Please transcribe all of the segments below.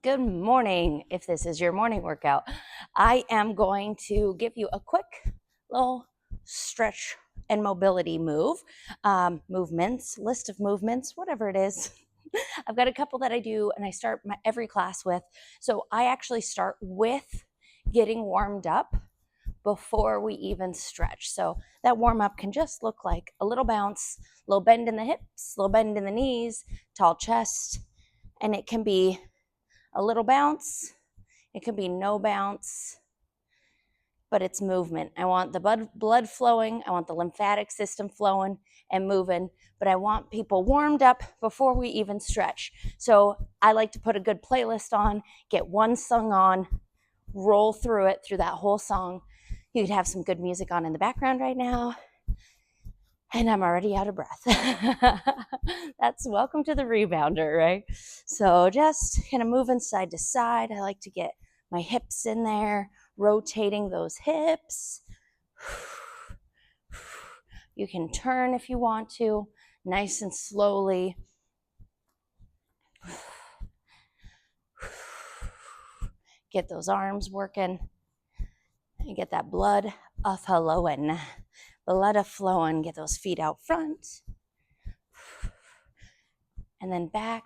Good morning. If this is your morning workout, I am going to give you a quick little stretch and mobility list of movements, whatever it is. I've got a couple that I do and I start every class with. So I actually start with getting warmed up before we even stretch. So that warm up can just look like a little bounce, little bend in the hips, little bend in the knees, tall chest, and it can be a little bounce, it can be no bounce, but it's movement. I want the blood flowing, I want the lymphatic system flowing and moving, but I want people warmed up before we even stretch. So I like to put a good playlist on, get one song on, roll through it, through that whole song. You could have some good music on in the background right now. And I'm already out of breath. That's welcome to the rebounder, right? So just kind of moving side to side. I like to get my hips in there, rotating those hips. You can turn if you want to, nice and slowly. Get those arms working and get that blood flowing. Blood flowing. Get those feet out front. And then back.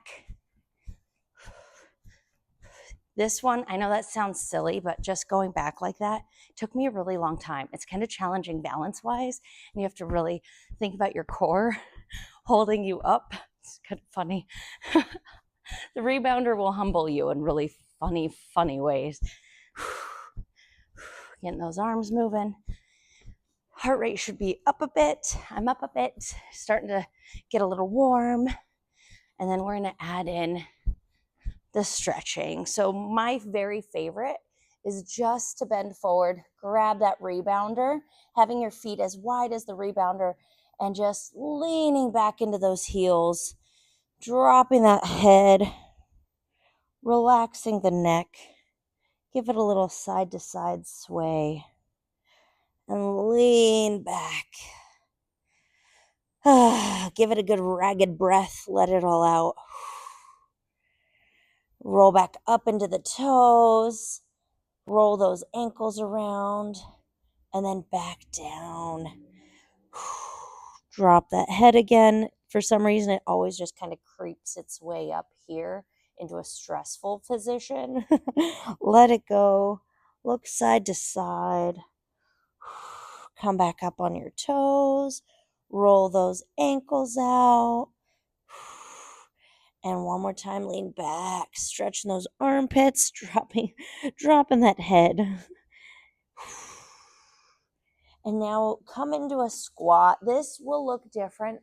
This one, I know that sounds silly, but just going back like that took me a really long time. It's kind of challenging balance-wise, and you have to really think about your core holding you up. It's kind of funny. The rebounder will humble you in really funny ways. Getting those arms moving. Heart rate should be up a bit. I'm up a bit, starting to get a little warm. And then we're going to add in the stretching. So my very favorite is just to bend forward, grab that rebounder, having your feet as wide as the rebounder, and just leaning back into those heels, dropping that head, relaxing the neck. Give it a little side to side sway and lean back. Give it a good ragged breath. Let it all out. Roll back up into the toes. Roll those ankles around and then back down. Drop that head again. For some reason, it always just kind of creeps its way up here into a stressful position. Let it go. Look side to side. Come back up on your toes. Roll those ankles out. And one more time, lean back, stretching those armpits, dropping that head. And now come into a squat. This will look different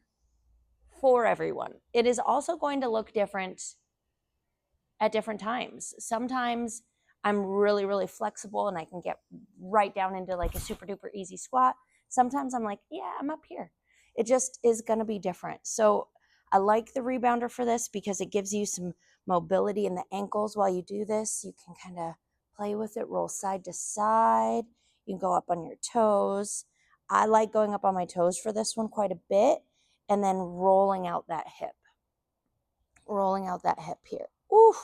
for everyone. It is also going to look different at different times. Sometimes I'm really flexible and I can get right down into like a super duper easy squat. Sometimes I'm like, yeah, I'm up here. It just is going to be different. So I like the rebounder for this because it gives you some mobility in the ankles while you do this. You can kind of play with it, roll side to side. You can go up on your toes. I like going up on my toes for this one quite a bit and then rolling out that hip. Rolling out that hip here. Ooh,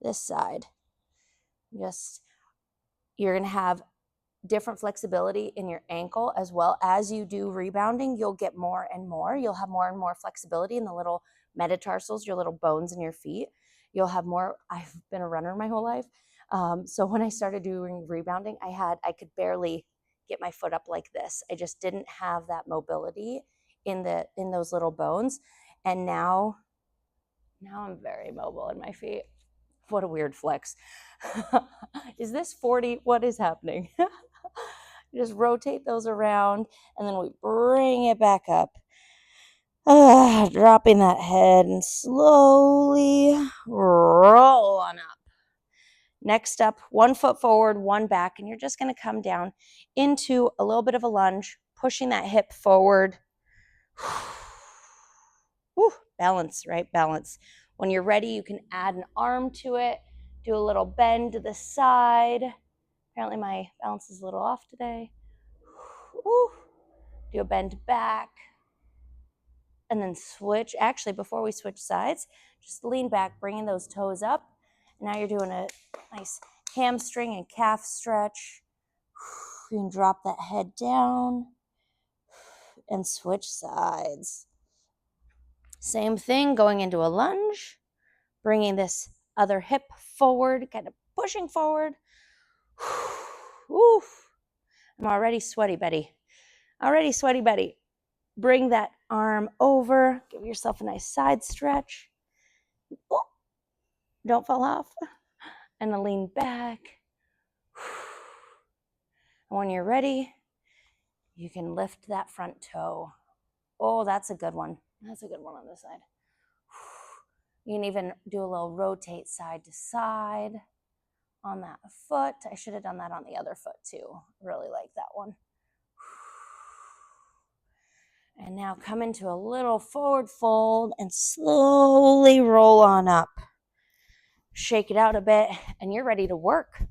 this side. You're going to have different flexibility in your ankle as well as you do rebounding. You'll get more and more. You'll have more and more flexibility in the little metatarsals, your little bones in your feet. You'll have more. I've been a runner my whole life. So when I started doing rebounding, I could barely get my foot up like this. I just didn't have that mobility in those little bones. And now I'm very mobile in my feet. What a weird flex. Is this 40? What is happening? Just rotate those around and then we bring it back up. Dropping that head and slowly roll on up. Next up, 1 foot forward, 1 back, and you're just going to come down into a little bit of a lunge, pushing that hip forward. Whew, balance, right? Balance. When you're ready, you can add an arm to it, do a little bend to the side. Apparently my balance is a little off today. Whew. Do a bend back. And then switch. Actually, before we switch sides, just lean back, bringing those toes up Now you're doing a nice hamstring and calf stretch. You can drop that head down and switch sides. Same thing, going into a lunge, bringing this other hip forward, kind of pushing forward. Oof. I'm already sweaty, Betty. Already sweaty, Betty. Bring that arm over. Give yourself a nice side stretch. Oh, don't fall off. And then lean back. And when you're ready, you can lift that front toe. Oh, that's a good one. That's a good one on this side. You can even do a little rotate side to side on that foot. I should have done that on the other foot too. Really like that one. And now come into a little forward fold and slowly roll on up. Shake it out a bit and you're ready to work.